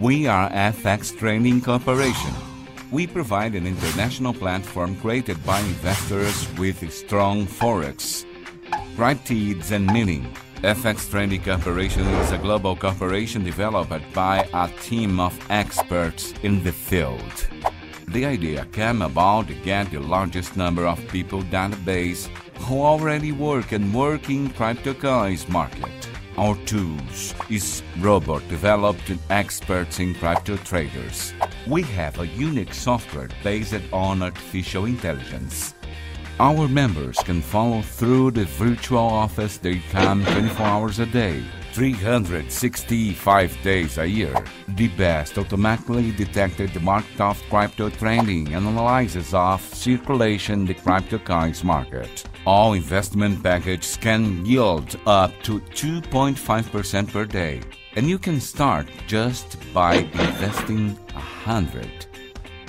We are FX Trading Corporation. We provide an international platform created by investors with strong forex, criteria and meaning. FX Trading Corporation is a global corporation developed by a team of experts in the field. The idea came about to get the largest number of people database who already work and work in cryptocurrency market. Our tools is robot developed and experts in crypto traders. We have a unique software based on artificial intelligence. Our members can follow through the virtual office. They come 24 hours a day, 365 days a year. The best automatically detected the market of crypto trading and analysis of circulation in the cryptocurrency market. All investment packages can yield up to 2.5% per day, and you can start just by investing 100.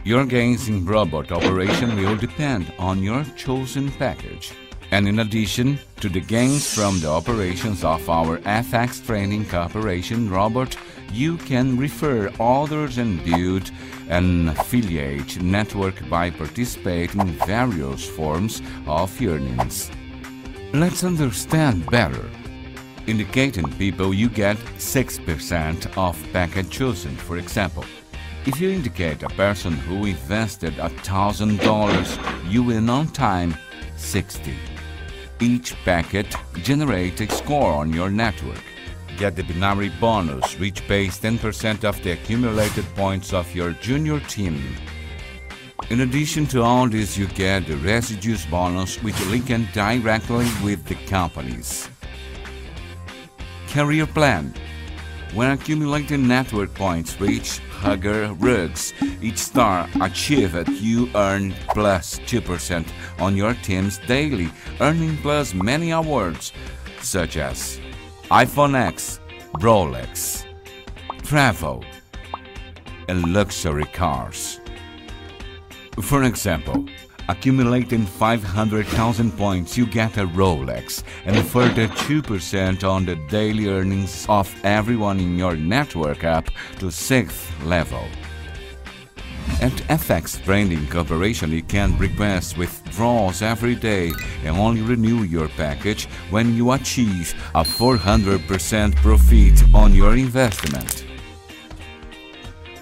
Your gains in robot operation will depend on your chosen package. And in addition to the gains from the operations of our FX Trading Corporation robot, you can refer others and build an affiliate network by participating in various forms of earnings. Let's understand better. Indicating people, you get 6% of package chosen. For example, if you indicate a person who invested $1,000, you win on time 60. Each packet generates a score on your network. Get the binary bonus, which pays 10% of the accumulated points of your junior team. In addition to all this, you get the residues bonus, which link directly with the companies. Career plan. When accumulating network points reach higher rugs, each star achieved, you earn plus 2% on your team's daily earning plus many awards such as iPhone X, Rolex, travel, and luxury cars. For example, accumulating 500,000 points, you get a Rolex and further 2% on the daily earnings of everyone in your network up to 6th level. At FX Trading Corporation, you can request withdrawals every day and only renew your package when you achieve a 400% profit on your investment.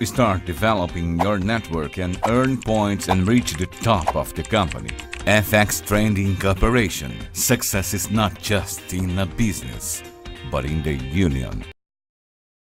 Start developing your network and earn points and reach the top of the company. FX Trading Corporation. Success is not just in a business, but in the union.